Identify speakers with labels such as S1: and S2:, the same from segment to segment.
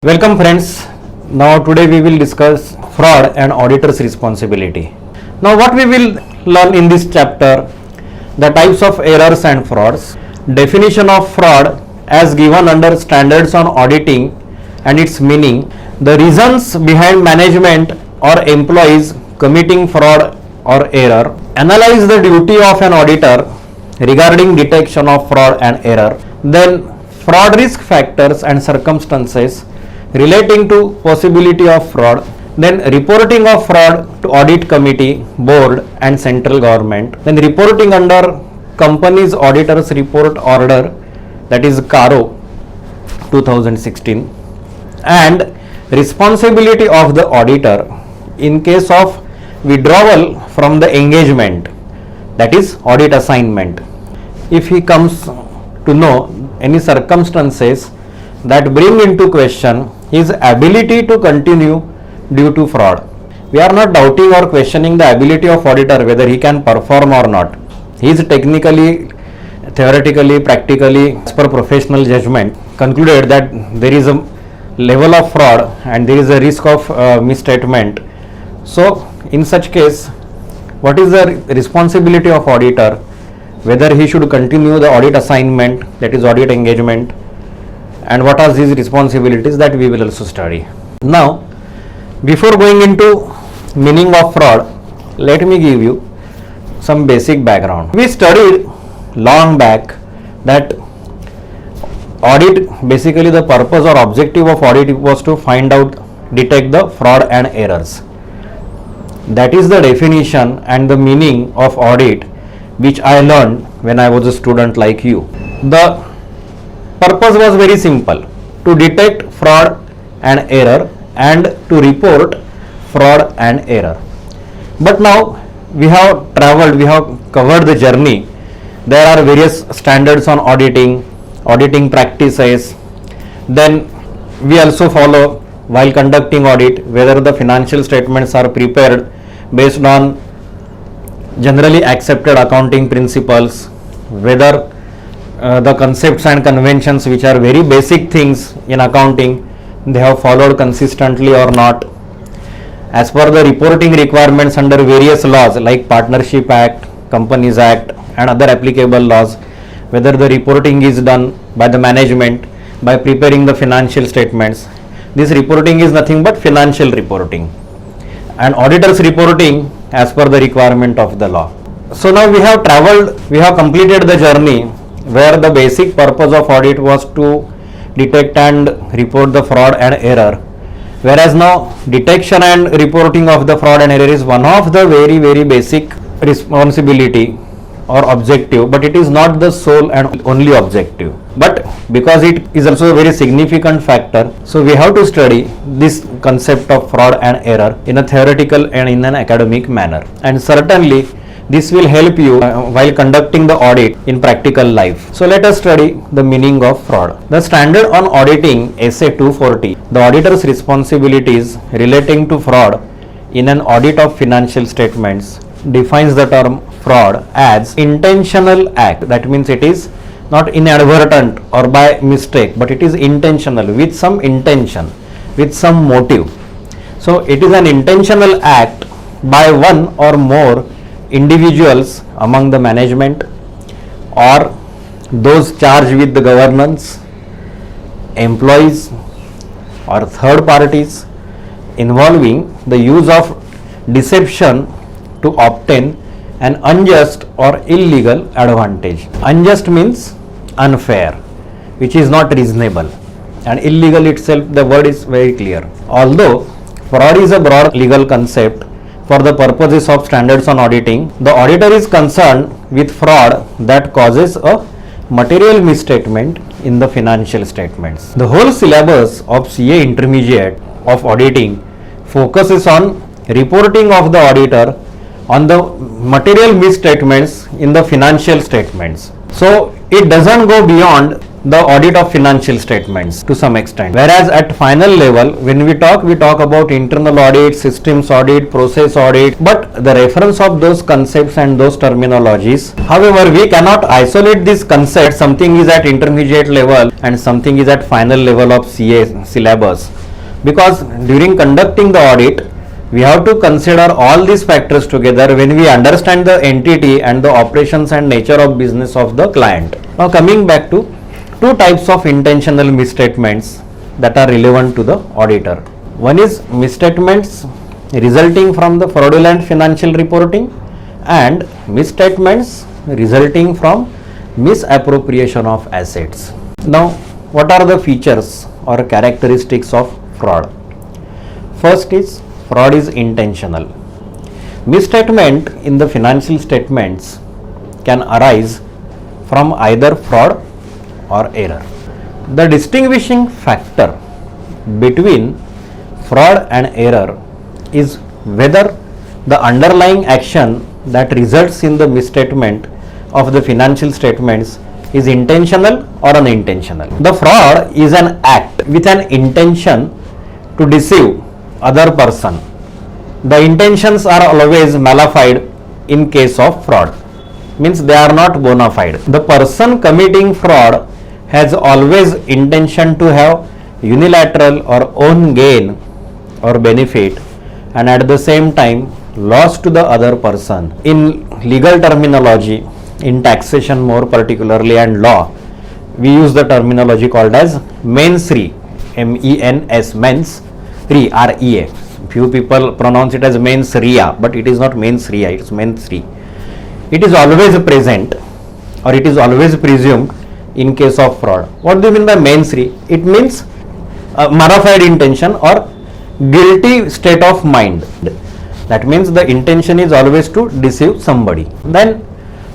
S1: Welcome friends. Now today we will discuss fraud and auditor's responsibility. Now what we will learn in this chapter, the types of errors and frauds, definition of fraud as given under standards on auditing and its meaning, the reasons behind management or employees committing fraud or error, analyze the duty of an auditor regarding detection of fraud and error, then fraud risk factors and circumstances relating to possibility of fraud, then reporting of fraud to audit committee, board and central government, then reporting under company's auditor's report order, that is CARO 2016, and responsibility of the auditor in case of withdrawal from the engagement, that is audit assignment, if he comes to know any circumstances that bring into question his ability to continue due to fraud. We are not doubting or questioning the ability of auditor whether he can perform or not. He is technically, theoretically, practically, as per professional judgment, concluded that there is a level of fraud and there is a risk of misstatement. So in such case, what is the responsibility of auditor, whether he should continue the audit assignment, that is audit engagement, and what are his responsibilities, that we will also study. Now before going into meaning of fraud, let me give you some basic background. We studied long back that audit, basically the purpose or objective of audit was to find out, detect the fraud and errors. That is the definition and the meaning of audit which I learned when I was a student like you. The purpose was very simple: to detect fraud and error and to report fraud and error. But now we have traveled, we have covered the journey. There are various standards on auditing practices. Then we also follow, while conducting audit, whether the financial statements are prepared based on generally accepted accounting principles, whether the concepts and conventions which are very basic things in accounting, they have followed consistently or not, as per the reporting requirements under various laws like Partnership Act, Companies Act and other applicable laws, whether the reporting is done by the management by preparing the financial statements. This reporting is nothing but financial reporting, and auditors reporting as per the requirement of the law. So now we have traveled, we have completed the journey where the basic purpose of audit was to detect and report the fraud and error, whereas now detection and reporting of the fraud and error is one of the very basic responsibility or objective, but it is not the sole and only objective. But because it is also a very significant factor, so we have to study this concept of fraud and error in a theoretical and in an academic manner, and certainly this will help you while conducting the audit in practical life. So let us study the meaning of fraud. The standard on auditing, SA 240, the auditor's responsibilities relating to fraud in an audit of financial statements, defines the term fraud as intentional act. That means it is not inadvertent or by mistake, but it is intentional, with some intention, with some motive. So it is an intentional act by one or more individuals among the management or those charged with the governance, employees or third parties, involving the use of deception to obtain an unjust or illegal advantage. Unjust means unfair, which is not reasonable, and illegal itself, the word is very clear. Although fraud is a broad legal concept, for the purposes of standards on auditing, the auditor is concerned with fraud that causes a material misstatement in the financial statements. The whole syllabus of CA Intermediate of auditing focuses on reporting of the auditor on the material misstatements in the financial statements. So it doesn't go beyond the audit of financial statements to some extent. Whereas at final level, when we talk about internal audit, systems audit, process audit, but the reference of those concepts and those terminologies. However, we cannot isolate these concepts. Something is at intermediate level and something is at final level of CA syllabus. Because during conducting the audit, we have to consider all these factors together when we understand the entity and the operations and nature of business of the client. Now coming back to two types of intentional misstatements that are relevant to the auditor. One is misstatements resulting from the fraudulent financial reporting and misstatements resulting from misappropriation of assets. Now, what are the features or characteristics of fraud? First is fraud is intentional. Misstatement in the financial statements can arise from either fraud or error. The distinguishing factor between fraud and error is whether the underlying action that results in the misstatement of the financial statements is intentional or unintentional. The fraud is an act with an intention to deceive other person. The intentions are always malified in case of fraud, means they are not bona fide. The person committing fraud has always intention to have unilateral or own gain or benefit and at the same time loss to the other person. In legal terminology, in taxation more particularly and law, we use the terminology called as mens rea, MENS, mens rea, REA. Few people pronounce it as mens rea, but it is not mens rea, it is mens rea. It is always present or it is always presumed in case of fraud. What do you mean by mens rea? It means bona fide intention or guilty state of mind. That means the intention is always to deceive somebody. Then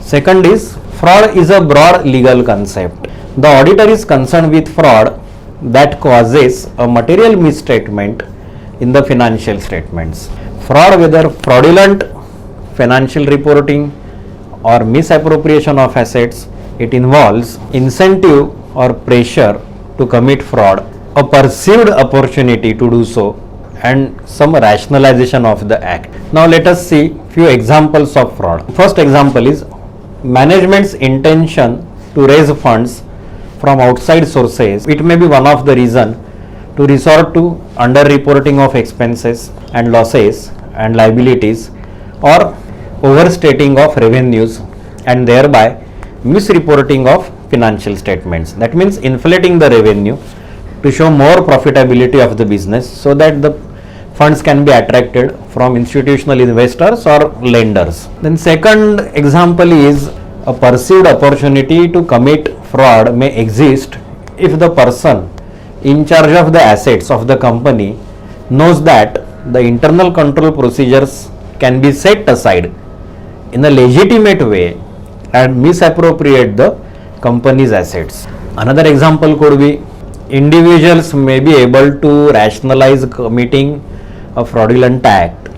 S1: second is fraud is a broad legal concept. The auditor is concerned with fraud that causes a material misstatement in the financial statements. Fraud, whether fraudulent financial reporting or misappropriation of assets, it involves incentive or pressure to commit fraud, a perceived opportunity to do so, and some rationalization of the act. Now let us see few examples of fraud. First example is management's intention to raise funds from outside sources. It may be one of the reason to resort to under-reporting of expenses and losses and liabilities or overstating of revenues and thereby misreporting of financial statements. That means inflating the revenue to show more profitability of the business so that the funds can be attracted from institutional investors or lenders. Then second example is a perceived opportunity to commit fraud may exist if the person in charge of the assets of the company knows that the internal control procedures can be set aside in a legitimate way and misappropriate the company's assets. Another example could be individuals may be able to rationalize committing a fraudulent act.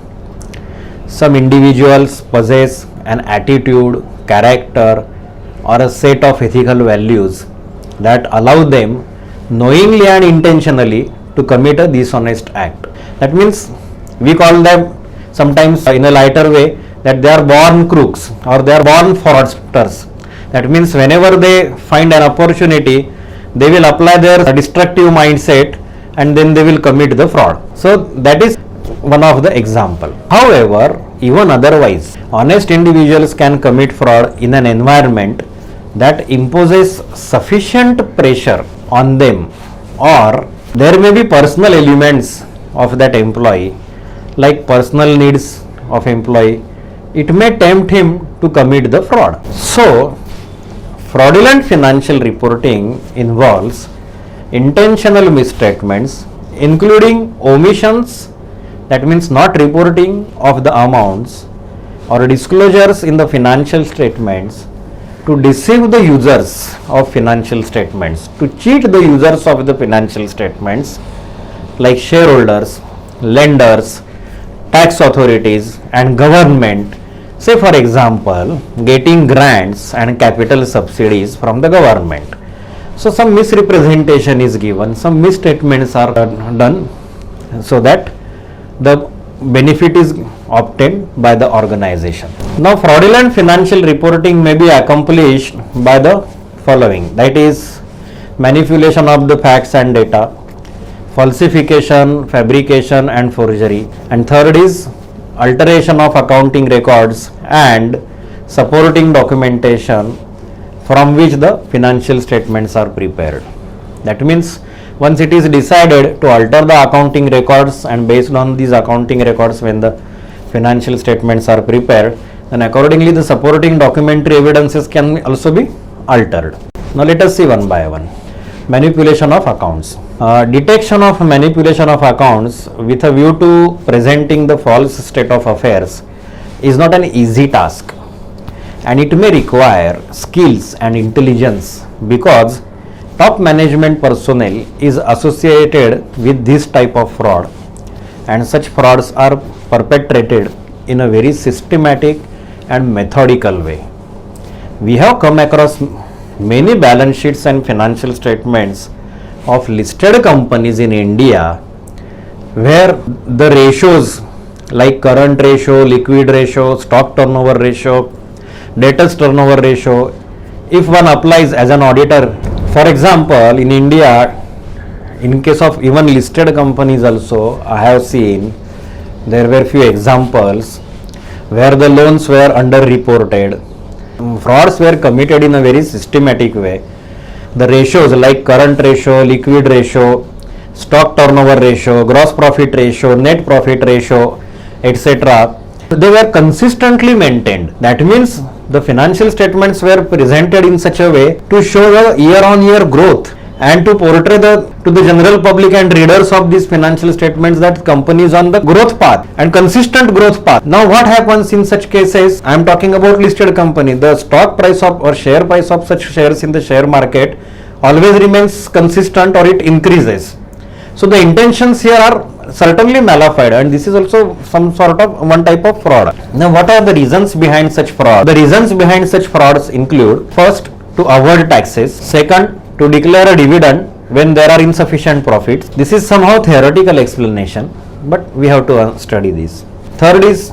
S1: Some individuals possess an attitude, character, or a set of ethical values that allow them knowingly and intentionally to commit a dishonest act. That means we call them sometimes in a lighter way that they are born crooks or they are born fraudsters. That means whenever they find an opportunity, they will apply their destructive mindset and then they will commit the fraud. So that is one of the example. However, even otherwise, honest individuals can commit fraud in an environment that imposes sufficient pressure on them, or there may be personal elements of that employee, like personal needs of employee. It may tempt him to commit the fraud. So, fraudulent financial reporting involves intentional misstatements, including omissions, that means not reporting of the amounts or disclosures in the financial statements to deceive the users of financial statements, to cheat the users of the financial statements like shareholders, lenders, tax authorities and government. Say for example, getting grants and capital subsidies from the government. So some misrepresentation is given, some misstatements are done so that the benefit is obtained by the organization. Now fraudulent financial reporting may be accomplished by the following, that is manipulation of the facts and data, falsification, fabrication and forgery, and third is alteration of accounting records and supporting documentation from which the financial statements are prepared. That means once it is decided to alter the accounting records, and based on these accounting records when the financial statements are prepared, then accordingly the supporting documentary evidences can also be altered. Now let us see one by one. Manipulation of accounts. Detection of manipulation of accounts with a view to presenting the false state of affairs is not an easy task, and it may require skills and intelligence because top management personnel is associated with this type of fraud, and such frauds are perpetrated in a very systematic and methodical way. We have come across many balance sheets and financial statements of listed companies in India where the ratios like current ratio, liquid ratio, stock turnover ratio, debtors turnover ratio, if one applies as an auditor, for example, in India, in case of even listed companies also, I have seen there were few examples where the loans were underreported. Frauds were committed in a very systematic way. The ratios like current ratio, liquid ratio, stock turnover ratio, gross profit ratio, net profit ratio, etc., they were consistently maintained. That means the financial statements were presented in such a way to show the year-on-year growth and to portray to the general public and readers of these financial statements that company is on the growth path and consistent growth path. Now what happens in such cases? I am talking about listed company. The stock price of or share price of such shares in the share market always remains consistent or it increases. So the intentions here are certainly malafide, and this is also some sort of one type of fraud. Now what are the reasons behind such fraud? The reasons behind such frauds include: first, to avoid taxes; second, to declare a dividend when there are insufficient profits. This is somehow theoretical explanation, but we have to study this. Third is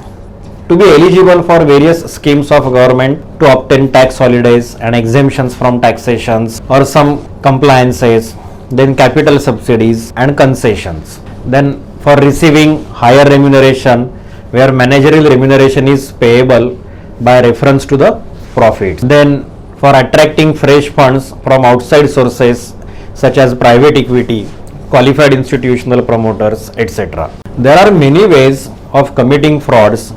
S1: to be eligible for various schemes of government to obtain tax holidays and exemptions from taxations or some compliances, then capital subsidies and concessions. Then for receiving higher remuneration where managerial remuneration is payable by reference to the profits. Then for attracting fresh funds from outside sources such as private equity, qualified institutional promoters, etc. There are many ways of committing frauds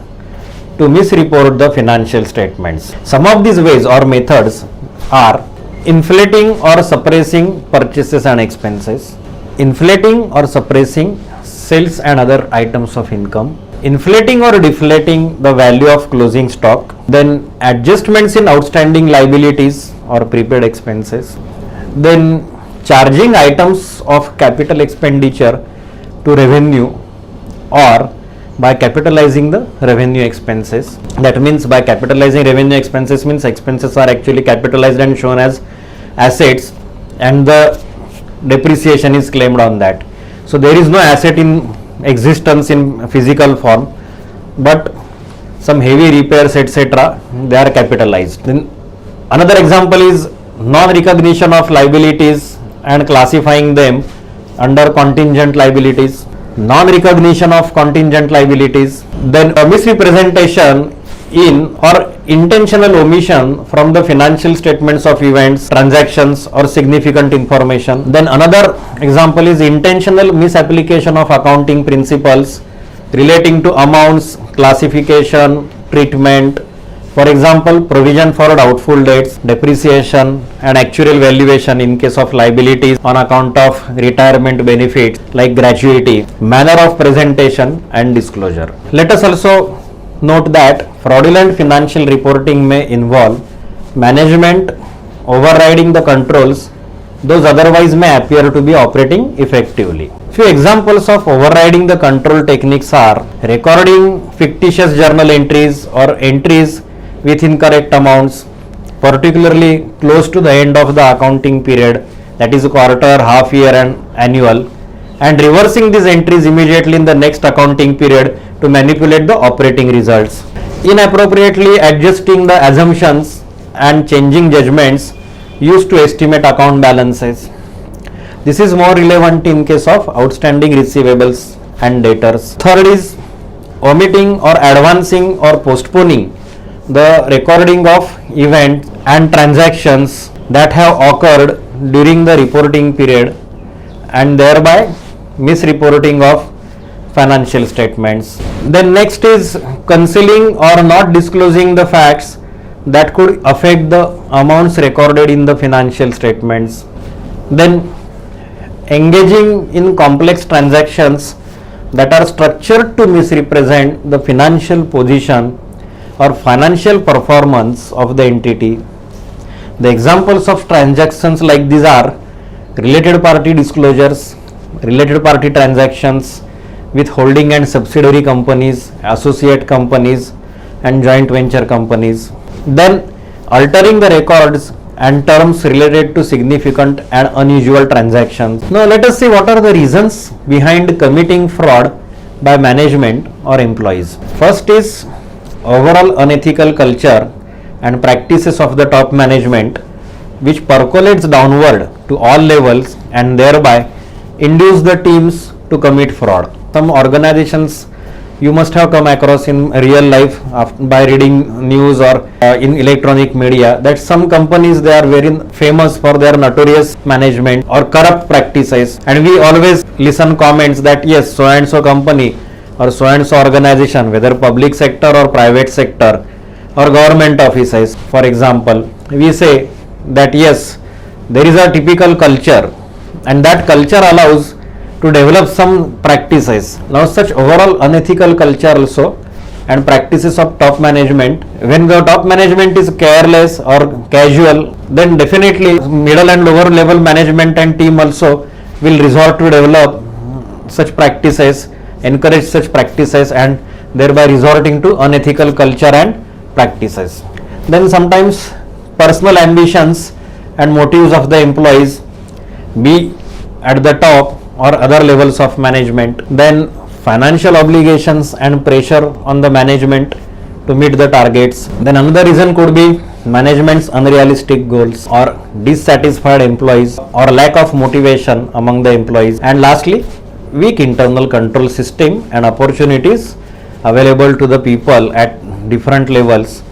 S1: to misreport the financial statements. Some of these ways or methods are inflating or suppressing purchases and expenses, inflating or suppressing sales and other items of income, inflating or deflating the value of closing stock, then adjustments in outstanding liabilities or prepaid expenses, then charging items of capital expenditure to revenue or by capitalizing the revenue expenses. That means by capitalizing revenue expenses means expenses are actually capitalized and shown as assets and the depreciation is claimed on that. So there is no asset in existence in physical form, but some heavy repairs, etc., they are capitalized. Then another example is non-recognition of liabilities and classifying them under contingent liabilities, non-recognition of contingent liabilities, then a misrepresentation in or intentional omission from the financial statements of events, transactions or significant information. Then another example is intentional misapplication of accounting principles relating to amounts, classification, treatment. For example, provision for doubtful debts, depreciation and actuarial valuation in case of liabilities on account of retirement benefits like gratuity, manner of presentation and disclosure. Let us also note that fraudulent financial reporting may involve management overriding the controls those otherwise may appear to be operating effectively. Few examples of overriding the control techniques are recording fictitious journal entries or entries with incorrect amounts, particularly close to the end of the accounting period, that is quarter, half year and annual, and reversing these entries immediately in the next accounting period to manipulate the operating results. Inappropriately adjusting the assumptions and changing judgments used to estimate account balances. This is more relevant in case of outstanding receivables and debtors. Third is omitting or advancing or postponing the recording of events and transactions that have occurred during the reporting period and thereby misreporting of financial statements. Then next is concealing or not disclosing the facts that could affect the amounts recorded in the financial statements. Then engaging in complex transactions that are structured to misrepresent the financial position or financial performance of the entity. The examples of transactions like these are related party disclosures, related party transactions with holding and subsidiary companies, associate companies and joint venture companies. Then altering the records and terms related to significant and unusual transactions. Now let us see what are the reasons behind committing fraud by management or employees. First is overall unethical culture and practices of the top management which percolates downward to all levels and thereby induce the teams to commit fraud. Some organizations you must have come across in real life by reading news or in electronic media that some companies, they are very famous for their notorious management or corrupt practices, and we always listen comments that yes, so and so company or so and so organization, whether public sector or private sector or government offices, for example, we say that yes, there is a typical culture and that culture allows to develop some practices. Now such overall unethical culture also and practices of top management, when the top management is careless or casual, then definitely middle and lower level management and team also will resort to develop such practices, encourage such practices and thereby resorting to unethical culture and practices. Then sometimes personal ambitions and motives of the employees be at the top or other levels of management. Then financial obligations and pressure on the management to meet the targets. Then another reason could be management's unrealistic goals or dissatisfied employees or lack of motivation among the employees. And lastly, weak internal control system and opportunities available to the people at different levels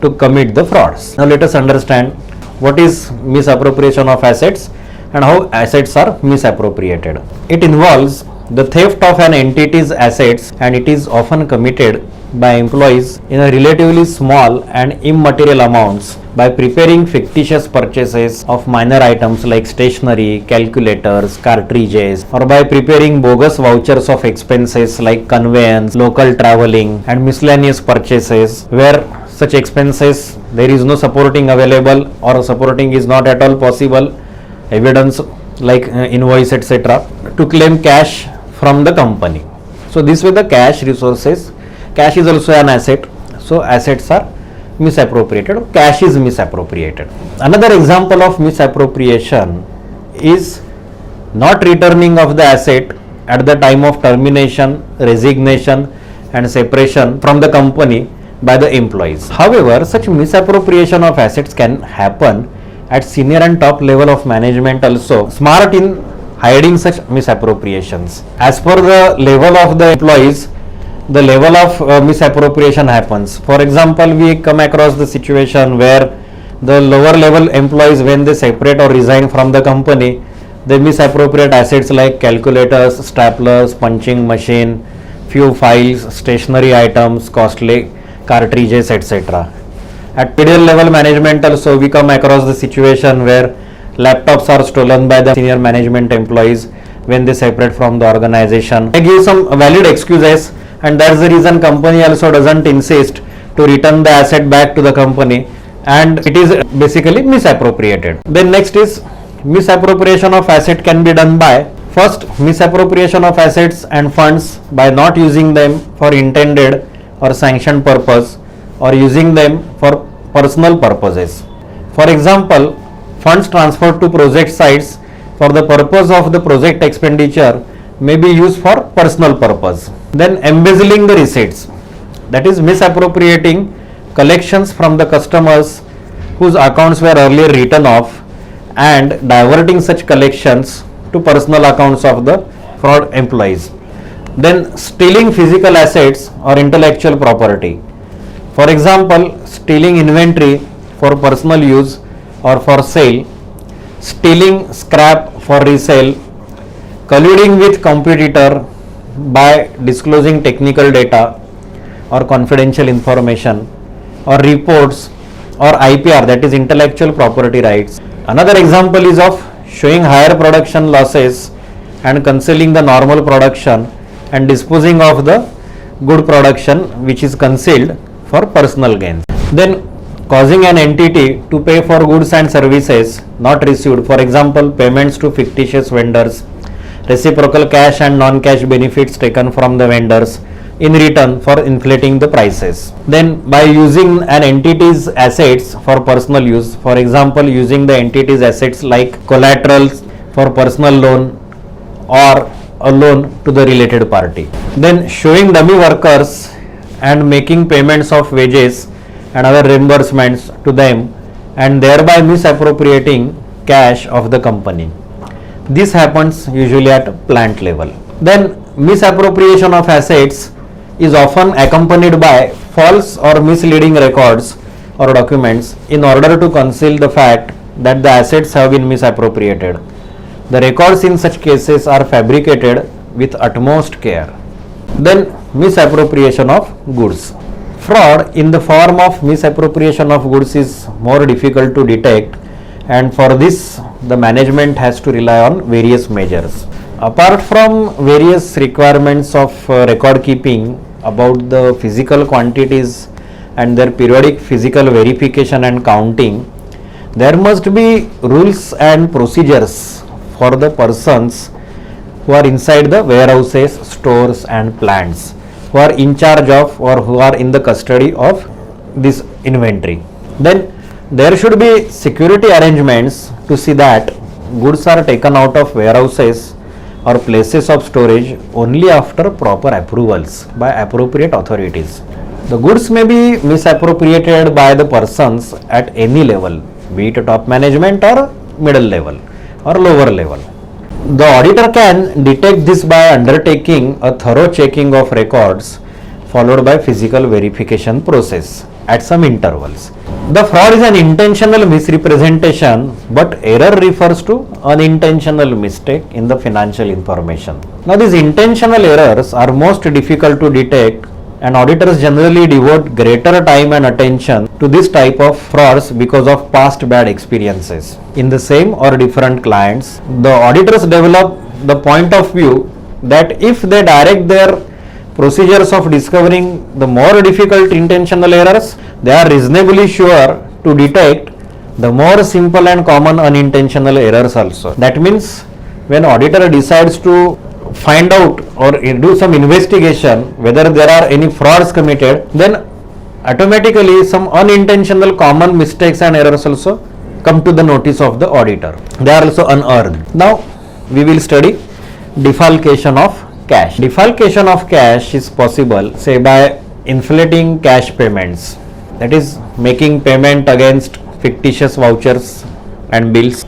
S1: to commit the frauds. Now let us understand what is misappropriation of assets and how assets are misappropriated. It involves the theft of an entity's assets and it is often committed by employees in a relatively small and immaterial amounts by preparing fictitious purchases of minor items like stationery, calculators, cartridges, or by preparing bogus vouchers of expenses like conveyance, local traveling and miscellaneous purchases where such expenses there is no supporting available or supporting is not at all possible evidence like invoice etc. to claim cash from the company. So this way the cash resources, cash is also an asset, so assets are misappropriated or cash is misappropriated. Another example of misappropriation is not returning of the asset at the time of termination, resignation and separation from the company by the employees. However, such misappropriation of assets can happen at senior and top level of management also, smart in hiding such misappropriations. As per the level of the employees, the level of misappropriation happens. For example, we come across the situation where the lower level employees, when they separate or resign from the company, they misappropriate assets like calculators, staplers, punching machine, few files, stationery items, costly cartridges, etc. At middle level management also we come across the situation where laptops are stolen by the senior management employees when they separate from the organization. They give some valid excuses and that's the reason company also doesn't insist to return the asset back to the company and it is basically misappropriated. Then next is misappropriation of asset can be done by first misappropriation of assets and funds by not using them for intended or sanctioned purpose or using them for personal purposes. For example, funds transferred to project sites for the purpose of the project expenditure may be used for personal purpose. Then embezzling the receipts, that is misappropriating collections from the customers whose accounts were earlier written off and diverting such collections to personal accounts of the fraud employees. Then stealing physical assets or intellectual property. For example, stealing inventory for personal use or for sale, stealing scrap for resale, colluding with competitor by disclosing technical data or confidential information or reports or IPR, that is intellectual property rights. Another example is of showing higher production losses and concealing the normal production and disposing of the good production which is concealed for personal gains. Then causing an entity to pay for goods and services not received, for example payments to fictitious vendors, reciprocal cash and non-cash benefits taken from the vendors in return for inflating the prices. Then by using an entity's assets for personal use, for example using the entity's assets like collaterals for personal loan or a loan to the related party. Then showing dummy workers and making payments of wages and other reimbursements to them and thereby misappropriating cash of the company. This happens usually at plant level. Then misappropriation of assets is often accompanied by false or misleading records or documents in order to conceal the fact that the assets have been misappropriated. The records in such cases are fabricated with utmost care. Then misappropriation of goods. Fraud in the form of misappropriation of goods is more difficult to detect, and for this the management has to rely on various measures. Apart from various requirements of record keeping about the physical quantities and their periodic physical verification and counting, there must be rules and procedures for the persons who are inside the warehouses, stores and plants, who are in charge of or who are in the custody of this inventory. Then there should be security arrangements to see that goods are taken out of warehouses or places of storage only after proper approvals by appropriate authorities. The goods may be misappropriated by the persons at any level, be it top management or middle level or lower level. The auditor can detect this by undertaking a thorough checking of records followed by physical verification process at some intervals. The fraud is an intentional misrepresentation, but error refers to unintentional mistake in the financial information. Now these intentional errors are most difficult to detect, and auditors generally devote greater time and attention to this type of frauds because of past bad experiences. In the same or different clients, the auditors develop the point of view that if they direct their procedures of discovering the more difficult intentional errors, they are reasonably sure to detect the more simple and common unintentional errors also. That means when auditor decides to find out or do some investigation whether there are any frauds committed, then automatically some unintentional common mistakes and errors also come to the notice of the auditor. They are also unearthed. Now we will study defalcation of cash. Defalcation of cash is possible, say, by inflating cash payments, that is making payment against fictitious vouchers and bills,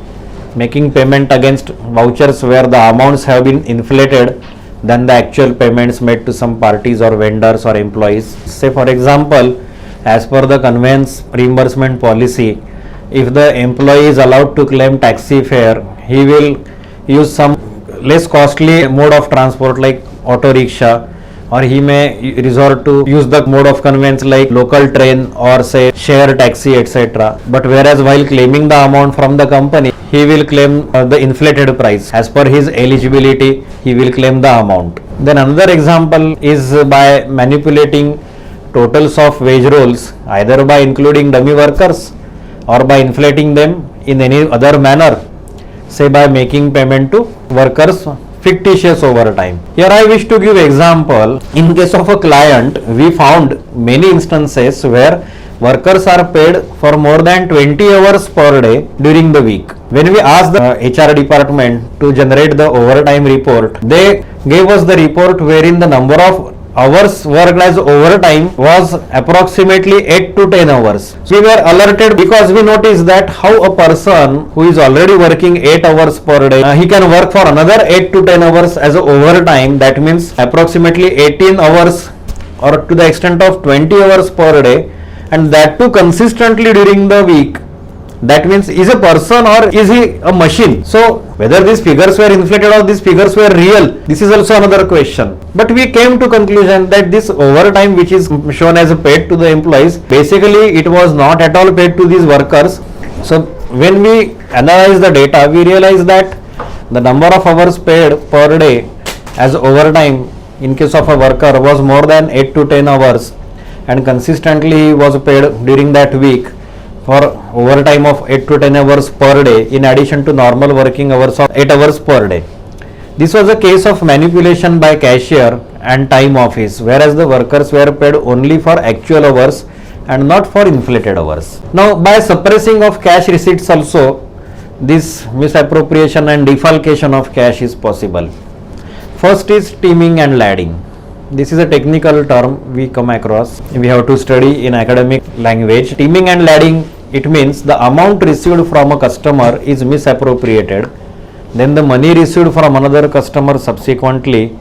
S1: making payment against vouchers where the amounts have been inflated than the actual payments made to some parties or vendors or employees. Say for example, as per the conveyance reimbursement policy, if the employee is allowed to claim taxi fare, he will use some less costly mode of transport like auto rickshaw, or he may resort to use the mode of conveyance like local train or say share taxi, etc. But whereas while claiming the amount from the company, he will claim the inflated price. As per his eligibility, he will claim the amount. Then another example is by manipulating totals of wage rolls, either by including dummy workers or by inflating them in any other manner, say by making payment to workers fictitious over time. Here I wish to give example. In case of a client, we found many instances where workers are paid for more than 20 hours per day during the week. When we asked the HR department to generate the overtime report, they gave us the report wherein the number of hours worked as overtime was approximately 8 to 10 hours. So we were alerted because we noticed that how a person who is already working 8 hours per day, he can work for another 8 to 10 hours as a overtime. That means approximately 18 hours or to the extent of 20 hours per day, and that too consistently during the week. That means, is a person or is he a machine? So whether these figures were inflated or these figures were real, this is also another question. But we came to conclusion that this overtime which is shown as paid to the employees, basically it was not at all paid to these workers. So when we analyze the data, we realize that the number of hours paid per day as overtime in case of a worker was more than 8 to 10 hours, and consistently was paid during that week for overtime of 8 to 10 hours per day in addition to normal working hours of 8 hours per day. This was a case of manipulation by cashier and time office, whereas the workers were paid only for actual hours and not for inflated hours. Now by suppressing of cash receipts also, this misappropriation and defalcation of cash is possible. First is teaming and lading. This is a technical term we come across. We have to study in academic language. Teaming and lading, it means the amount received from a customer is misappropriated. Then the money received from another customer subsequently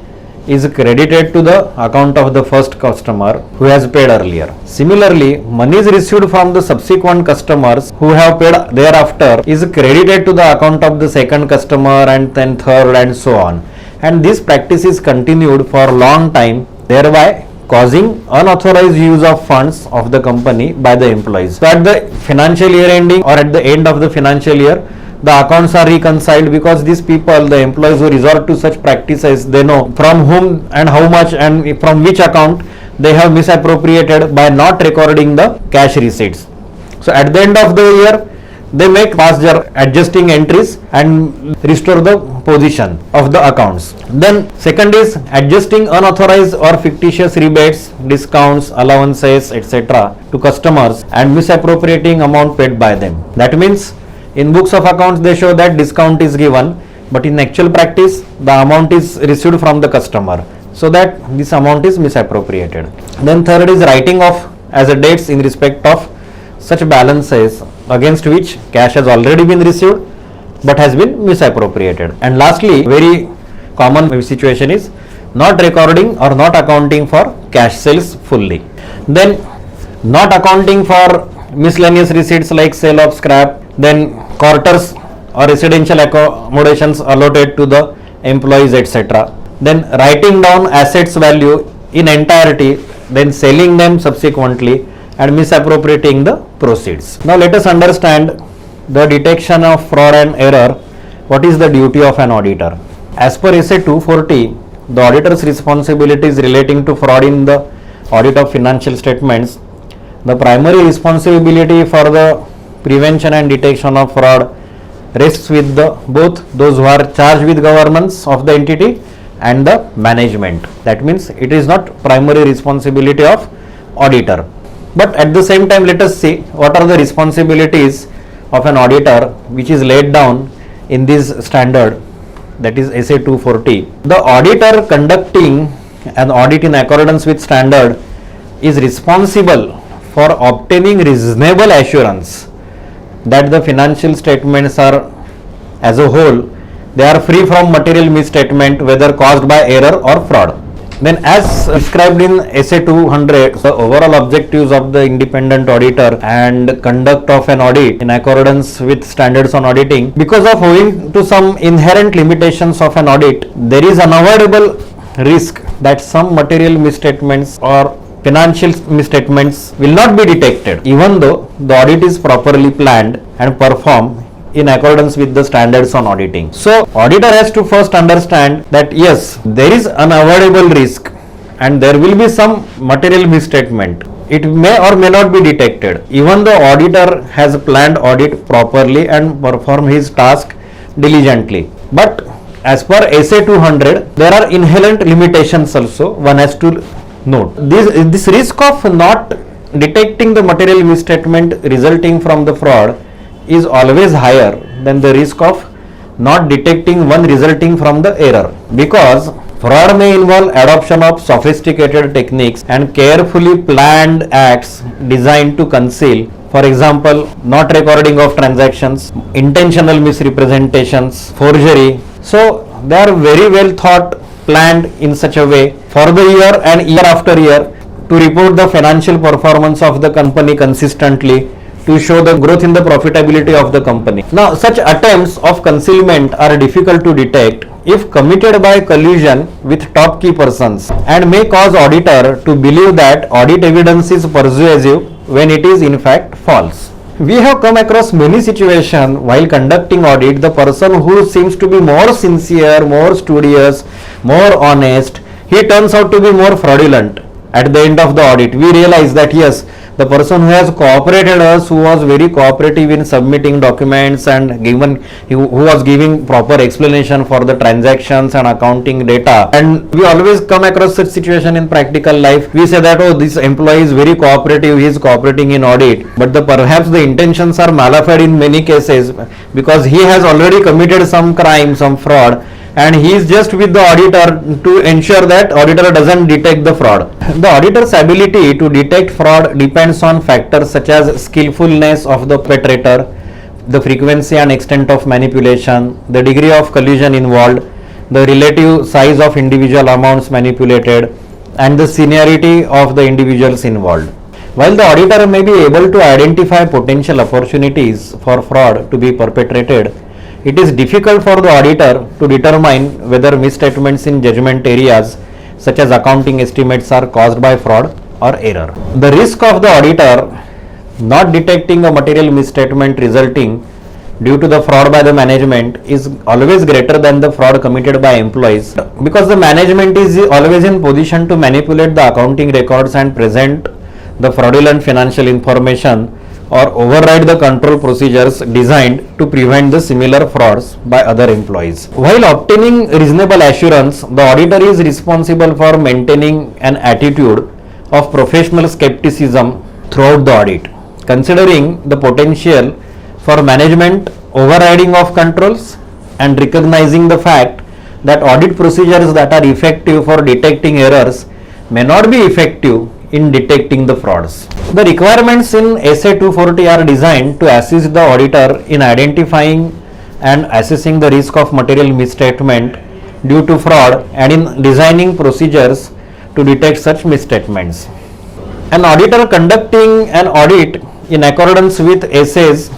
S1: is credited to the account of the first customer who has paid earlier. Similarly, money is received from the subsequent customers who have paid thereafter is credited to the account of the second customer and then third and so on. And this practice is continued for a long time, thereby causing unauthorized use of funds of the company by the employees. So at the financial year ending or at the end of the financial year, the accounts are reconciled because these people, the employees who resort to such practices, they know from whom and how much and from which account they have misappropriated by not recording the cash receipts. So at the end of the year, they make past year adjusting entries and restore the position of the accounts. Then second is adjusting unauthorized or fictitious rebates, discounts, allowances, etc. to customers and misappropriating amount paid by them. That means in books of accounts they show that discount is given, but in actual practice the amount is received from the customer, so that this amount is misappropriated. Then third is writing off as a dates in respect of such balances against which cash has already been received but has been misappropriated. And lastly, very common situation is not recording or not accounting for cash sales fully. Then not accounting for miscellaneous receipts like sale of scrap, then quarters or residential accommodations allotted to the employees, etc. Then writing down assets value in entirety, then selling them subsequently and misappropriating the proceeds. Now let us understand the detection of fraud and error. What is the duty of an auditor? As per SA 240, the auditor's responsibilities relating to fraud in the audit of financial statements. The primary responsibility for the prevention and detection of fraud rests with both those who are charged with governance of the entity and the management. That means it is not primary responsibility of auditor. But at the same time, let us see what are the responsibilities of an auditor which is laid down in this standard, that is SA 240. The auditor conducting an audit in accordance with standard is responsible for obtaining reasonable assurance that the financial statements are as a whole, they are free from material misstatement whether caused by error or fraud. Then as described in SA 200, the overall objectives of the independent auditor and conduct of an audit in accordance with standards on auditing, because of owing to some inherent limitations of an audit, there is unavoidable risk that some material misstatements or financial misstatements will not be detected even though the audit is properly planned and performed in accordance with the standards on auditing. So auditor has to first understand that yes, there is unavoidable risk and there will be some material misstatement. It may or may not be detected even though auditor has planned audit properly and perform his task diligently. But as per SA 200, there are inherent limitations also one has to note. This risk of not detecting the material misstatement resulting from the fraud is always higher than the risk of not detecting one resulting from the error, because fraud may involve adoption of sophisticated techniques and carefully planned acts designed to conceal, for example, not recording of transactions, intentional misrepresentations, forgery. So they are very well thought, planned in such a way for the year and year after year to report the financial performance of the company consistently, to show the growth in the profitability of the company. Now, such attempts of concealment are difficult to detect if committed by collusion with top key persons, and may cause auditor to believe that audit evidence is persuasive when it is in fact false. We have come across many situations while conducting audit. The person who seems to be more sincere, more studious, more honest, he turns out to be more fraudulent. At the end of the audit, we realize that yes, the person who has cooperated us, who was very cooperative in submitting documents and who was giving proper explanation for the transactions and accounting data. And we always come across such situation in practical life. We say that, oh, this employee is very cooperative, he is cooperating in audit, but perhaps the intentions are malafide in many cases, because he has already committed some crime, some fraud, and he is just with the auditor to ensure that auditor doesn't detect the fraud. The auditor's ability to detect fraud depends on factors such as skillfulness of the perpetrator, the frequency and extent of manipulation, the degree of collusion involved, the relative size of individual amounts manipulated, and the seniority of the individuals involved. While the auditor may be able to identify potential opportunities for fraud to be perpetrated, it is difficult for the auditor to determine whether misstatements in judgment areas such as accounting estimates are caused by fraud or error. The risk of the auditor not detecting a material misstatement resulting due to the fraud by the management is always greater than the fraud committed by employees, because the management is always in position to manipulate the accounting records and present the fraudulent financial information or override the control procedures designed to prevent the similar frauds by other employees. While obtaining reasonable assurance, the auditor is responsible for maintaining an attitude of professional skepticism throughout the audit, considering the potential for management overriding of controls and recognizing the fact that audit procedures that are effective for detecting errors may not be effective in detecting the frauds. The requirements in SA 240 are designed to assist the auditor in identifying and assessing the risk of material misstatement due to fraud and in designing procedures to detect such misstatements. An auditor conducting an audit in accordance with SAs,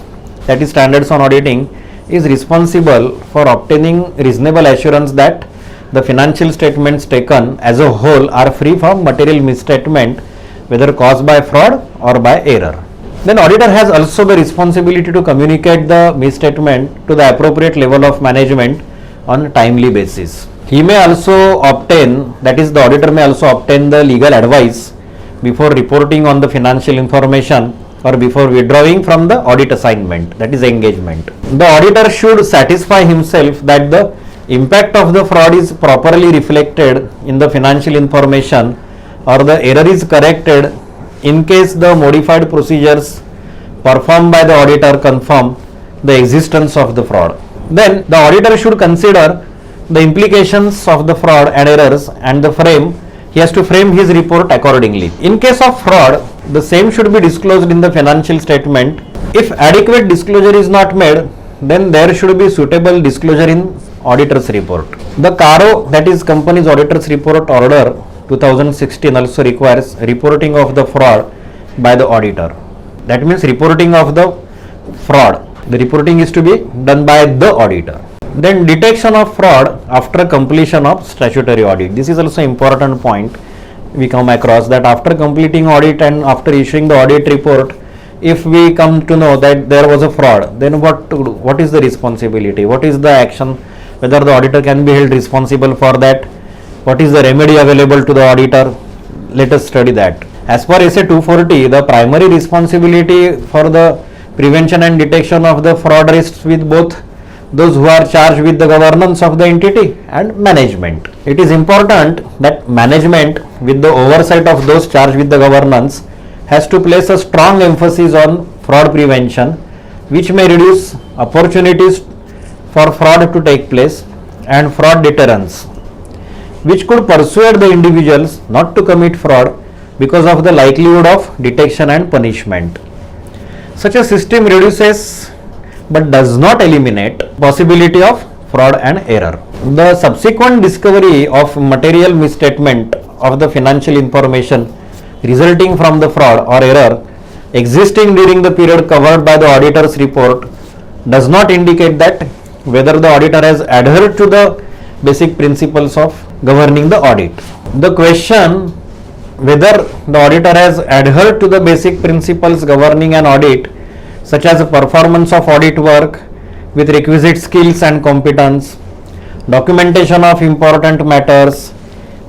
S1: that is Standards on Auditing, is responsible for obtaining reasonable assurance that the financial statements taken as a whole are free from material misstatement, whether caused by fraud or by error. Then auditor has also the responsibility to communicate the misstatement to the appropriate level of management on a timely basis. He may also obtain, that is the auditor may also obtain the legal advice before reporting on the financial information or before withdrawing from the audit assignment, that is engagement. The auditor should satisfy himself that the impact of the fraud is properly reflected in the financial information or the error is corrected in case the modified procedures performed by the auditor confirm the existence of the fraud. Then the auditor should consider the implications of the fraud and errors and he has to frame his report accordingly. In case of fraud, the same should be disclosed in the financial statement. If adequate disclosure is not made, then there should be suitable disclosure in auditor's report. The CARO, that is Company's Auditor's Report Order 2016, also requires reporting of the fraud by the auditor. That means reporting of the fraud. The reporting is to be done by the auditor. Then detection of fraud after completion of statutory audit. This is also important point we come across, that after completing audit and after issuing the audit report, if we come to know that there was a fraud, then what to do? What is the responsibility? What is the action? Whether the auditor can be held responsible for that? What is the remedy available to the auditor? Let us study that. As per SA 240, the primary responsibility for the prevention and detection of the fraud rests with both those who are charged with the governance of the entity and management. It is important that management, with the oversight of those charged with the governance, has to place a strong emphasis on fraud prevention which may reduce opportunities for fraud to take place, and fraud deterrence, which could persuade the individuals not to commit fraud because of the likelihood of detection and punishment. Such a system reduces but does not eliminate possibility of fraud and error. The subsequent discovery of material misstatement of the financial information resulting from the fraud or error existing during the period covered by the auditor's report does not indicate that whether the auditor has adhered to the basic principles of governing the audit. The question whether the auditor has adhered to the basic principles governing an audit, such as the performance of audit work with requisite skills and competence, documentation of important matters,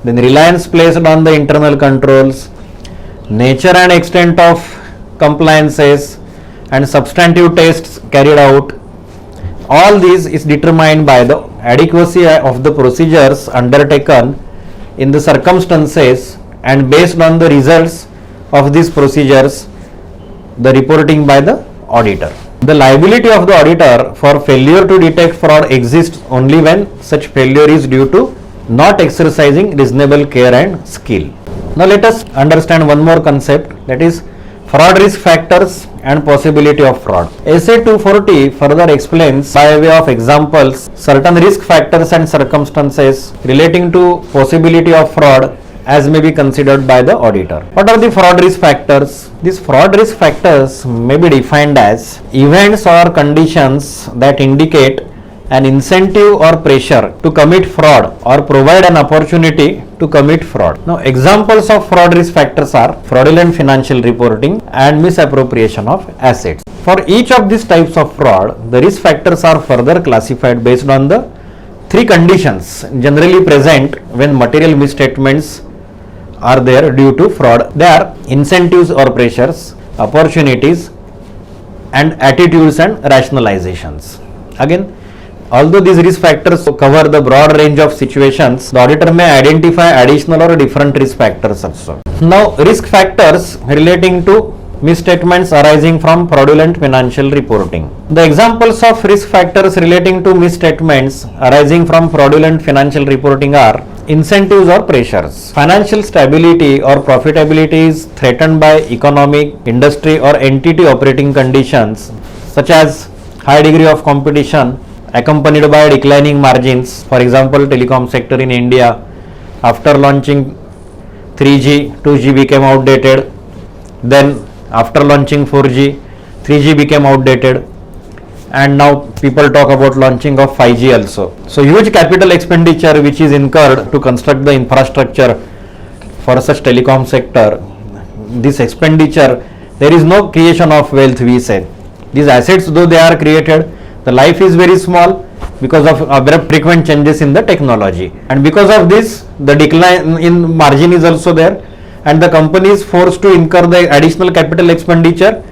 S1: then reliance placed on the internal controls, nature and extent of compliances, and substantive tests carried out. All these is determined by the adequacy of the procedures undertaken in the circumstances, and based on the results of these procedures, the reporting by the auditor. The liability of the auditor for failure to detect fraud exists only when such failure is due to not exercising reasonable care and skill. Now let us understand one more concept, that is fraud risk factors and possibility of fraud. Essay 240 further explains by way of examples certain risk factors and circumstances relating to possibility of fraud as may be considered by the auditor. What are the fraud risk factors? These fraud risk factors may be defined as events or conditions that indicate an incentive or pressure to commit fraud or provide an opportunity to commit fraud. Now, examples of fraud risk factors are fraudulent financial reporting and misappropriation of assets. For each of these types of fraud, the risk factors are further classified based on the three conditions generally present when material misstatements are there due to fraud. They are incentives or pressures, opportunities, and attitudes and rationalizations. Again, although these risk factors cover the broad range of situations, the auditor may identify additional or different risk factors also. Now, risk factors relating to misstatements arising from fraudulent financial reporting. The examples of risk factors relating to misstatements arising from fraudulent financial reporting are incentives or pressures. Financial stability or profitability is threatened by economic, industry or entity operating conditions such as high degree of competition accompanied by declining margins. For example, telecom sector in India, after launching 3G, 2G became outdated. Then after launching 4G, 3G became outdated. And now people talk about launching of 5G also. So huge capital expenditure which is incurred to construct the infrastructure for such telecom sector. This expenditure, there is no creation of wealth, we say. These assets, though they are created, the life is very small because of abrupt frequent changes in the technology. And because of this, the decline in margin is also there, and the company is forced to incur the additional capital expenditure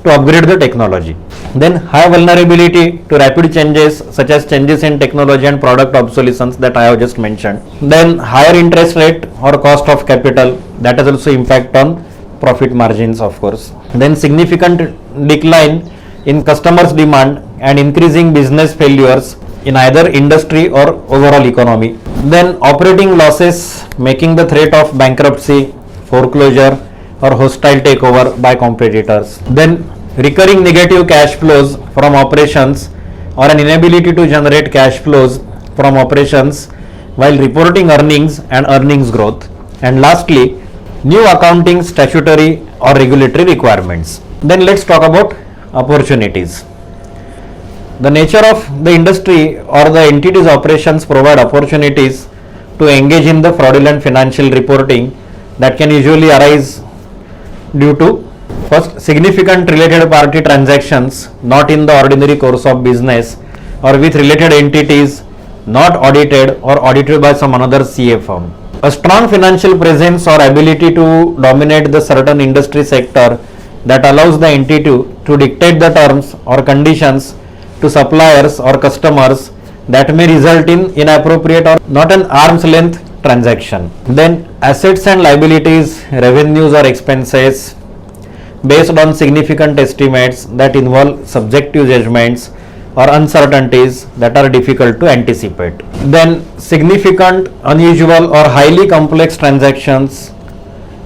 S1: to upgrade the technology. Then high vulnerability to rapid changes such as changes in technology and product obsolescence that I have just mentioned. Then higher interest rate or cost of capital, that has also impact on profit margins, of course. Then significant decline in customers' demand and increasing business failures in either industry or overall economy. Then operating losses making the threat of bankruptcy, foreclosure or hostile takeover by competitors. Then recurring negative cash flows from operations or an inability to generate cash flows from operations while reporting earnings and earnings growth. And lastly, new accounting, statutory or regulatory requirements. Then let's talk about opportunities. The nature of the industry or the entity's operations provide opportunities to engage in the fraudulent financial reporting that can usually arise due to first, significant related party transactions not in the ordinary course of business or with related entities not audited or audited by some another CA firm. A strong financial presence or ability to dominate the certain industry sector that allows the entity to dictate the terms or conditions to suppliers or customers that may result in inappropriate or not an arm's length transaction. Then assets and liabilities, revenues or expenses, based on significant estimates that involve subjective judgments or uncertainties that are difficult to anticipate. Then significant, unusual or highly complex transactions,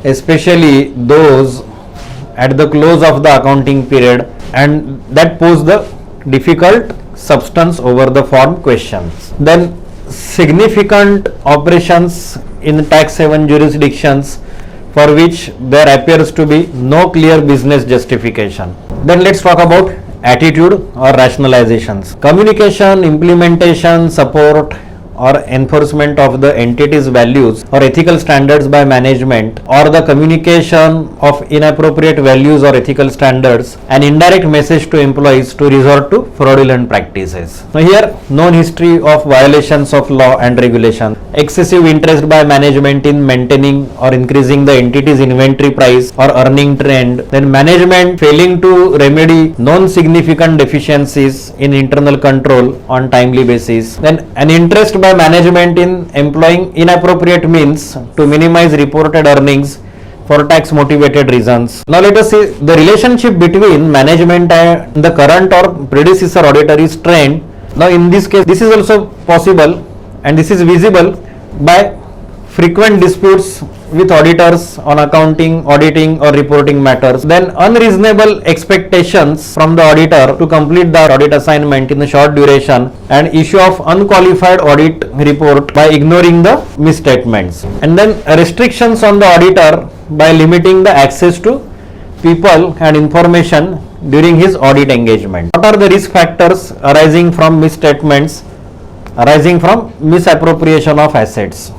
S1: especially those at the close of the accounting period and that pose the difficult substance over the form questions. Then significant operations in tax haven jurisdictions for which there appears to be no clear business justification. Then let's talk about attitude or rationalizations. Communication, implementation, support or enforcement of the entity's values or ethical standards by management, or the communication of inappropriate values or ethical standards, an indirect message to employees to resort to fraudulent practices. Now here, known history of violations of law and regulation, excessive interest by management in maintaining or increasing the entity's inventory price or earning trend, then management failing to remedy known significant deficiencies in internal control on timely basis, then an interest by management in employing inappropriate means to minimize reported earnings for tax motivated reasons. Now let us see the relationship between management and the current or predecessor auditor is strained. Now in this case, this is also possible and this is visible by frequent disputes with auditors on accounting, auditing or reporting matters. Then unreasonable expectations from the auditor to complete the audit assignment in a short duration and issue of unqualified audit report by ignoring the misstatements. And then restrictions on the auditor by limiting the access to people and information during his audit engagement. What are the risk factors arising from misstatements, arising from misappropriation of assets?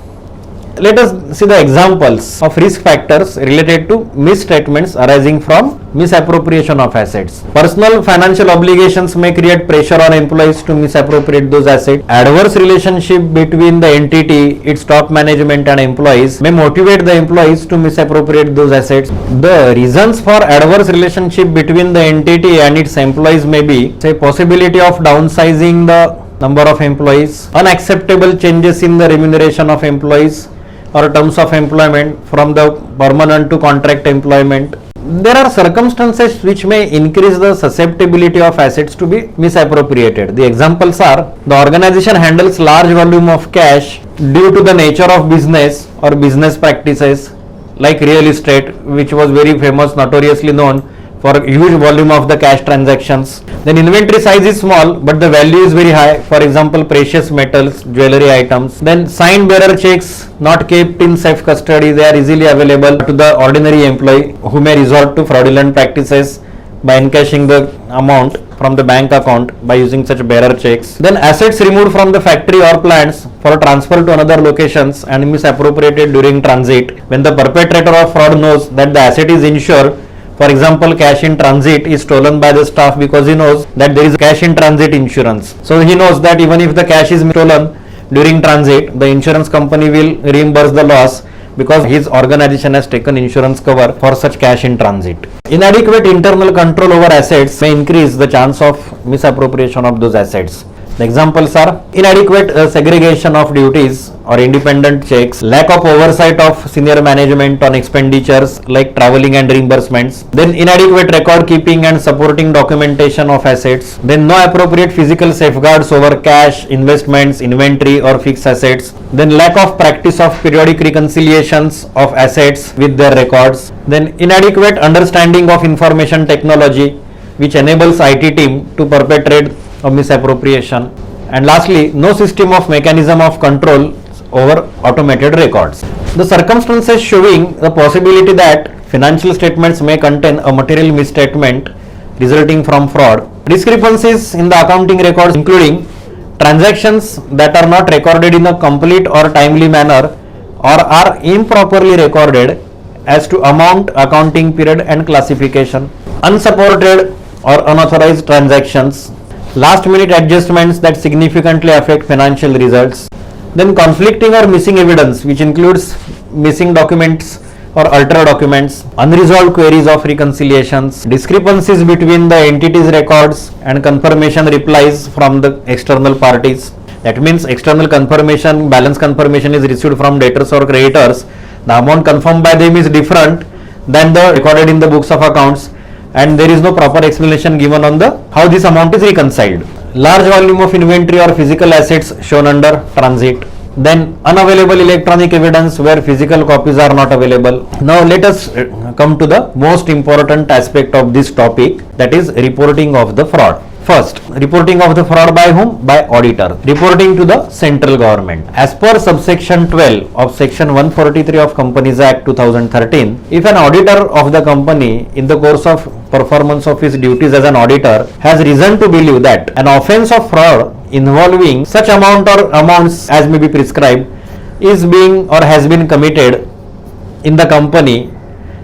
S1: Let us see the examples of risk factors related to misstatements arising from misappropriation of assets. Personal financial obligations may create pressure on employees to misappropriate those assets. Adverse relationship between the entity, its top management and employees may motivate the employees to misappropriate those assets. The reasons for adverse relationship between the entity and its employees may be, say, possibility of downsizing the number of employees, unacceptable changes in the remuneration of employees or terms of employment from the permanent to contract employment. There are circumstances which may increase the susceptibility of assets to be misappropriated. The examples are: the organization handles large volume of cash due to the nature of business or business practices like real estate, which was very famous, notoriously known for huge volume of the cash transactions. Then inventory size is small but the value is very high, for example precious metals, jewelry items. Then signed bearer checks not kept in safe custody, they are easily available to the ordinary employee who may resort to fraudulent practices by encashing the amount from the bank account by using such bearer checks. Then assets removed from the factory or plants for transfer to another locations and misappropriated during transit. When the perpetrator of fraud knows that the asset is insured, for example, cash in transit is stolen by the staff because he knows that there is cash in transit insurance. So he knows that even if the cash is stolen during transit, the insurance company will reimburse the loss because his organization has taken insurance cover for such cash in transit. Inadequate internal control over assets may increase the chance of misappropriation of those assets. The examples are inadequate segregation of duties or independent checks, lack of oversight of senior management on expenditures like traveling and reimbursements, then inadequate record keeping and supporting documentation of assets, then no appropriate physical safeguards over cash, investments, inventory or fixed assets, then lack of practice of periodic reconciliations of assets with their records, then inadequate understanding of information technology which enables IT team to perpetrate of misappropriation, and lastly no system of mechanism of control over automated records. The circumstances showing the possibility that financial statements may contain a material misstatement resulting from fraud, discrepancies in the accounting records including transactions that are not recorded in a complete or timely manner or are improperly recorded as to amount, accounting period and classification, unsupported or unauthorized transactions, last minute adjustments that significantly affect financial results, then conflicting or missing evidence which includes missing documents or altered documents, unresolved queries of reconciliations, discrepancies between the entity's records and confirmation replies from the external parties. That means external confirmation, balance confirmation is received from debtors or creditors, the amount confirmed by them is different than the recorded in the books of accounts, and there is no proper explanation given on the how this amount is reconciled. Large volume of inventory or physical assets shown under transit. Then unavailable electronic evidence where physical copies are not available. Now let us come to the most important aspect of this topic, that is reporting of the fraud. First, reporting of the fraud by whom? By auditor. Reporting to the central government. As per subsection 12 of section 143 of Companies Act 2013, if an auditor of the company in the course of performance of his duties as an auditor has reason to believe that an offence of fraud involving such amount or amounts as may be prescribed is being or has been committed in the company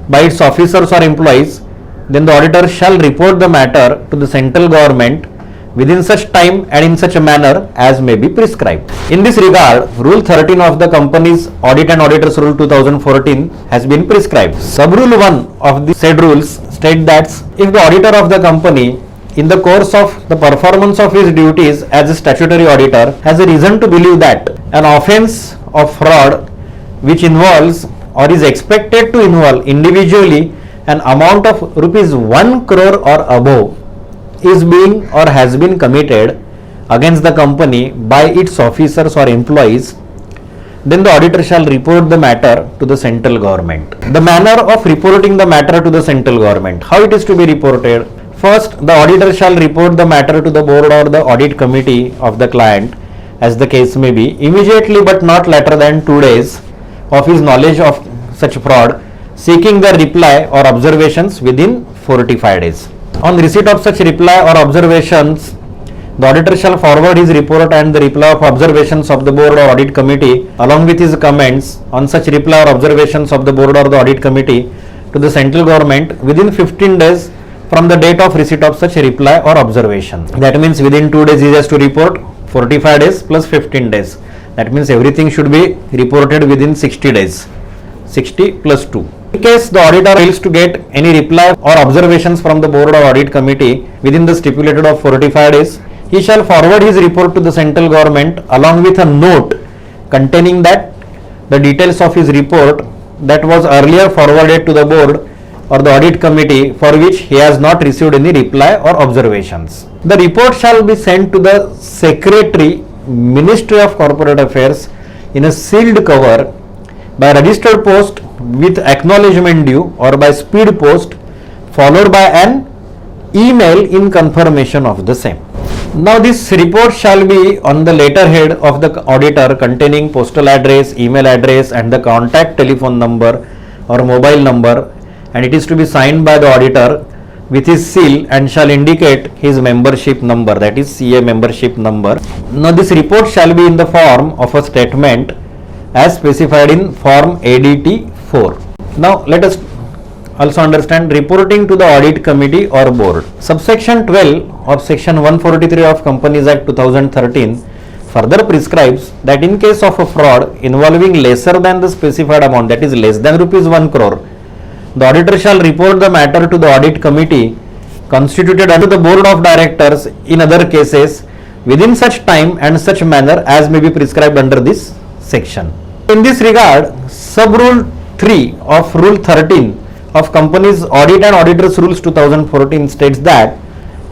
S1: by its officers or employees, then the auditor shall report the matter to the central government within such time and in such a manner as may be prescribed. In this regard, Rule 13 of the Companies Audit and Auditors Rule 2014 has been prescribed. Sub-Rule 1 of the said rules state that if the auditor of the company in the course of the performance of his duties as a statutory auditor has a reason to believe that an offence of fraud which involves or is expected to involve individually an amount of rupees 1 crore or above is being or has been committed against the company by its officers or employees, then the auditor shall report the matter to the central government. The manner of reporting the matter to the central government. How it is to be reported? First, the auditor shall report the matter to the board or the audit committee of the client, as the case may be, immediately but not later than 2 days of his knowledge of such fraud, seeking the reply or observations within 45 days. On receipt of such reply or observations, the auditor shall forward his report and the reply of observations of the board or audit committee along with his comments on such reply or observations of the board or the audit committee to the central government within 15 days from the date of receipt of such reply or observation. That means within 2 days he has to report, 45 days plus 15 days. That means everything should be reported within 60 days. 60 plus 2. In case the auditor fails to get any reply or observations from the board or audit committee within the stipulated of 45 days, he shall forward his report to the central government along with a note containing that the details of his report that was earlier forwarded to the board or the audit committee for which he has not received any reply or observations. The report shall be sent to the Secretary, Ministry of Corporate Affairs in a sealed cover by registered post with acknowledgement due or by speed post, followed by an email in confirmation of the same. Now this report shall be on the letterhead of the auditor containing postal address, email address and the contact telephone number or mobile number, and it is to be signed by the auditor with his seal and shall indicate his membership number, that is CA membership number. Now this report shall be in the form of a statement as specified in form ADT 4. Now let us also understand reporting to the audit committee or board. Subsection 12 of section 143 of Companies Act 2013 further prescribes that in case of a fraud involving lesser than the specified amount, that is less than rupees 1 crore, the auditor shall report the matter to the audit committee constituted under the board of directors in other cases within such time and such manner as may be prescribed under this section. In this regard, sub-rule 3 of Rule 13 of Companies Audit and Auditors Rules 2014 states that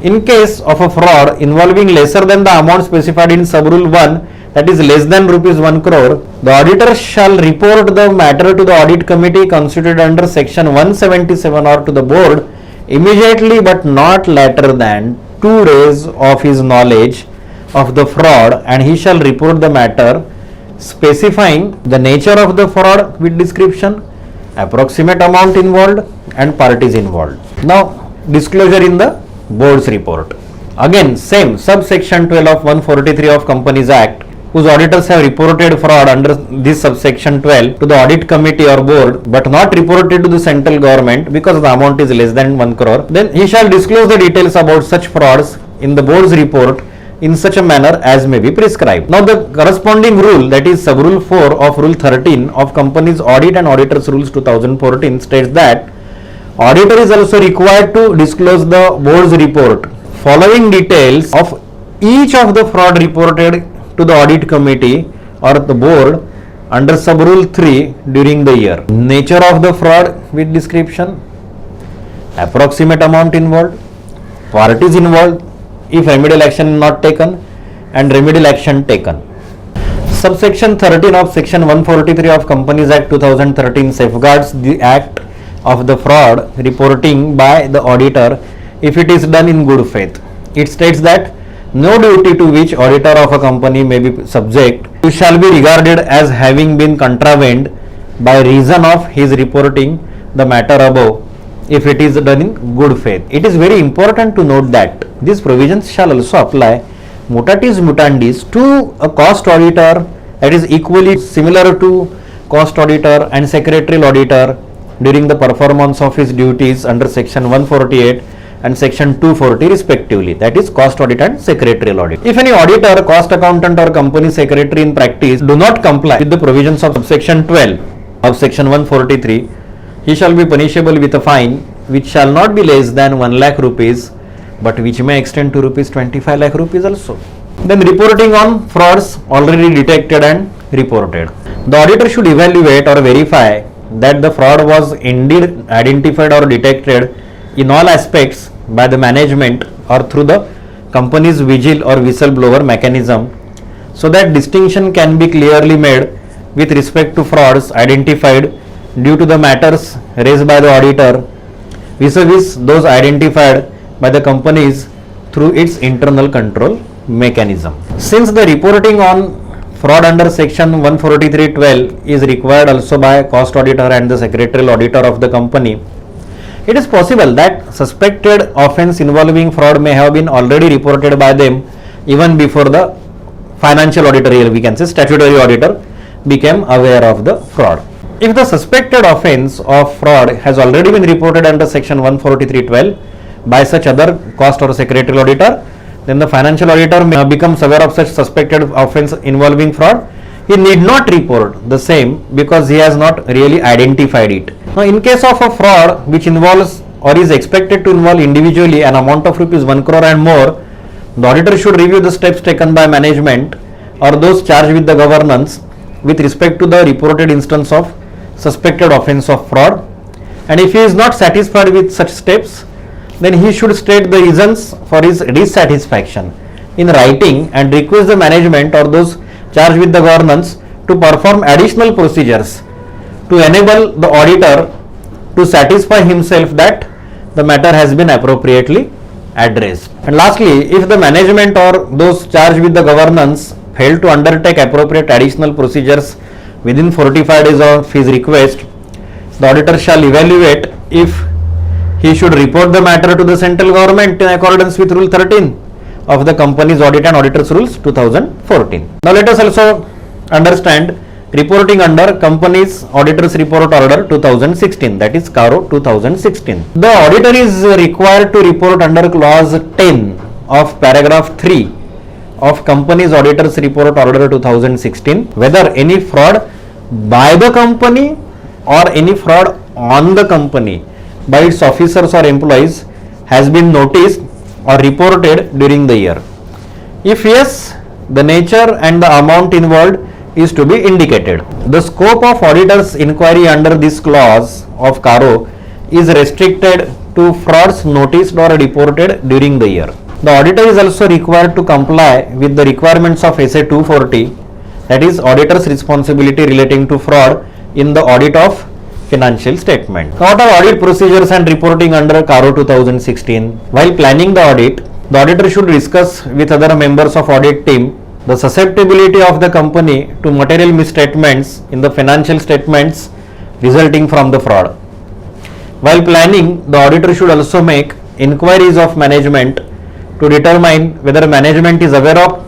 S1: in case of a fraud involving lesser than the amount specified in sub-rule 1, that is less than rupees 1 crore, the auditor shall report the matter to the audit committee constituted under section 177 or to the board immediately but not later than 2 days of his knowledge of the fraud, and he shall report the matter specifying the nature of the fraud with description, approximate amount involved and parties involved. Now disclosure in the board's report. Again same subsection 12 of 143 of Companies Act, whose auditors have reported fraud under this subsection 12 to the audit committee or board but not reported to the central government because the amount is less than 1 crore, then he shall disclose the details about such frauds in the board's report in such a manner as may be prescribed. Now the corresponding rule, that is sub-rule 4 of Rule 13 of Companies Audit and Auditors Rules 2014 states that auditor is also required to disclose the board's report following details of each of the fraud reported to the audit committee or the board under sub-rule 3 during the year. Nature of the fraud with description, approximate amount involved, parties involved, if remedial action not taken, and remedial action taken. Subsection 13 of Section 143 of Companies Act 2013 safeguards the act of the fraud reporting by the auditor if it is done in good faith. It states that no duty to which auditor of a company may be subject shall be regarded as having been contravened by reason of his reporting the matter above if it is done in good faith. It is very important to note that these provisions shall also apply mutatis mutandis to a cost auditor, that is equally similar to cost auditor and secretarial auditor during the performance of his duties under section 148 and section 240 respectively, that is cost audit and secretarial audit. If any auditor, cost accountant or company secretary in practice do not comply with the provisions of subsection 12 of section 143, he shall be punishable with a fine which shall not be less than 1 lakh rupees but which may extend to rupees 25 lakh rupees also. Then reporting on frauds already detected and reported. The auditor should evaluate or verify that the fraud was indeed identified or detected in all aspects by the management or through the company's vigil or whistleblower mechanism, so that distinction can be clearly made with respect to frauds identified due to the matters raised by the auditor vis-a-vis those identified by the companies through its internal control mechanism. Since the reporting on fraud under section 143(12) is required also by cost auditor and the secretarial auditor of the company, it is possible that suspected offence involving fraud may have been already reported by them even before the financial auditor, we can say statutory auditor, became aware of the fraud. If the suspected offence of fraud has already been reported under section 143(12) by such other cost or secretarial auditor, then the financial auditor becomes aware of such suspected offence involving fraud. He need not report the same because he has not really identified it. Now, in case of a fraud which involves or is expected to involve individually an amount of rupees 1 crore and more, the auditor should review the steps taken by management or those charged with the governance with respect to the reported instance of suspected offence of fraud, and if he is not satisfied with such steps, then he should state the reasons for his dissatisfaction in writing and request the management or those charged with the governance to perform additional procedures to enable the auditor to satisfy himself that the matter has been appropriately addressed. And lastly, if the management or those charged with the governance fail to undertake appropriate additional procedures within 45 days of his request, the auditor shall evaluate if he should report the matter to the central government in accordance with Rule 13 of the Companies Audit and Auditors Rules 2014. Now let us also understand reporting under Companies Auditors Report Order 2016, that is CARO 2016. The auditor is required to report under clause 10 of paragraph 3 of Companies Auditors Report Order 2016 whether any fraud by the company or any fraud on the company by its officers or employees has been noticed or reported during the year. If yes, the nature and the amount involved is to be indicated. The scope of auditor's inquiry under this clause of CARO is restricted to frauds noticed or reported during the year. The auditor is also required to comply with the requirements of SA 240, that is auditor's responsibility relating to fraud in the audit of financial statement. What are audit procedures and reporting under CARO 2016? While planning the audit, the auditor should discuss with other members of audit team the susceptibility of the company to material misstatements in the financial statements resulting from the fraud. While planning, the auditor should also make inquiries of management to determine whether management is aware of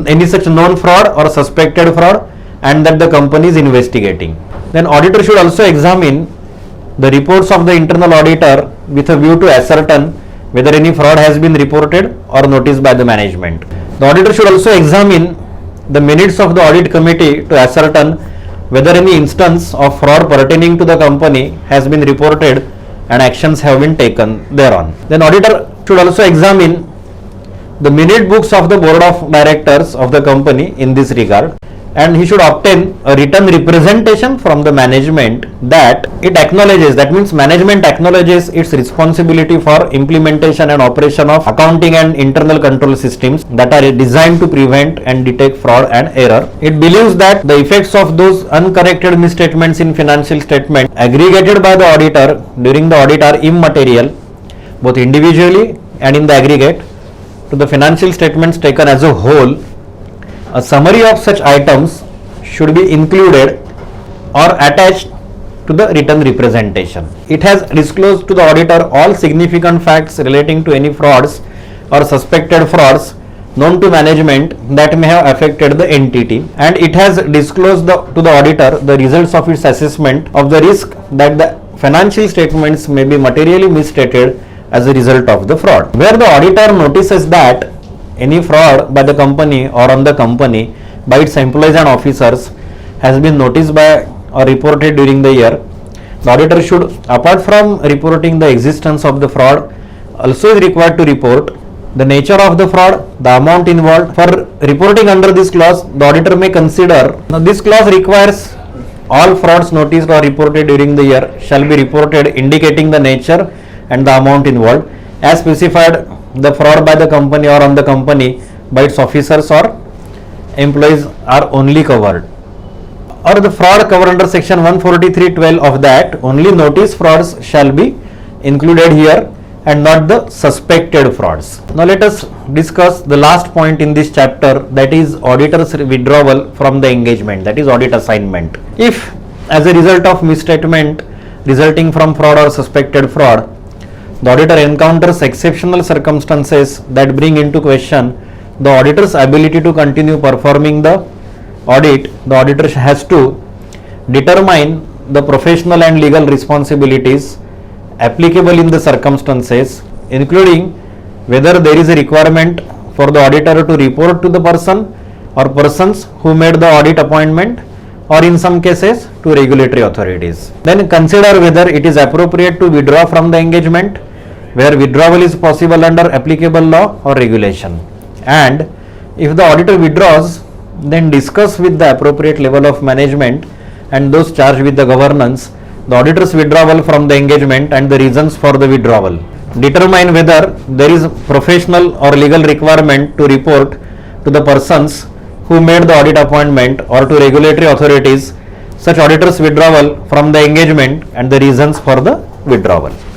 S1: any such known fraud or suspected fraud and that the company is investigating. Then auditor should also examine the reports of the internal auditor with a view to ascertain whether any fraud has been reported or noticed by the management. The auditor should also examine the minutes of the audit committee to ascertain whether any instance of fraud pertaining to the company has been reported and actions have been taken thereon. Then auditor should also examine the minute books of the board of directors of the company in this regard and he should obtain a written representation from the management that it acknowledges, that means management acknowledges its responsibility for implementation and operation of accounting and internal control systems that are designed to prevent and detect fraud and error. It believes that the effects of those uncorrected misstatements in financial statement aggregated by the auditor during the audit are immaterial, both individually and in the aggregate, to the financial statements taken as a whole. A summary of such items should be included or attached to the written representation. It has disclosed to the auditor all significant facts relating to any frauds or suspected frauds known to management that may have affected the entity, and it has disclosed to the auditor the results of its assessment of the risk that the financial statements may be materially misstated as a result of the fraud. Where the auditor notices that any fraud by the company or on the company by its employees and officers has been noticed by or reported during the year, the auditor should, apart from reporting the existence of the fraud, also is required to report the nature of the fraud, the amount involved. For reporting under this clause, the auditor may consider, now this clause requires all frauds noticed or reported during the year shall be reported, indicating the nature and the amount involved as specified. The fraud by the company or on the company by its officers or employees are only covered, or the fraud covered under section 143(12) of that, only notice frauds shall be included here and not the suspected frauds. Now let us discuss the last point in this chapter, that is auditor's withdrawal from the engagement, that is audit assignment. If as a result of misstatement resulting from fraud or suspected fraud, the auditor encounters exceptional circumstances that bring into question the auditor's ability to continue performing the audit, the auditor has to determine the professional and legal responsibilities applicable in the circumstances, including whether there is a requirement for the auditor to report to the person or persons who made the audit appointment, or in some cases to regulatory authorities. Then consider whether it is appropriate to withdraw from the engagement, where withdrawal is possible under applicable law or regulation. And if the auditor withdraws, then discuss with the appropriate level of management and those charged with the governance the auditor's withdrawal from the engagement and the reasons for the withdrawal. Determine whether there is professional or legal requirement to report to the persons who made the audit appointment or to regulatory authorities such auditor's withdrawal from the engagement and the reasons for the withdrawal.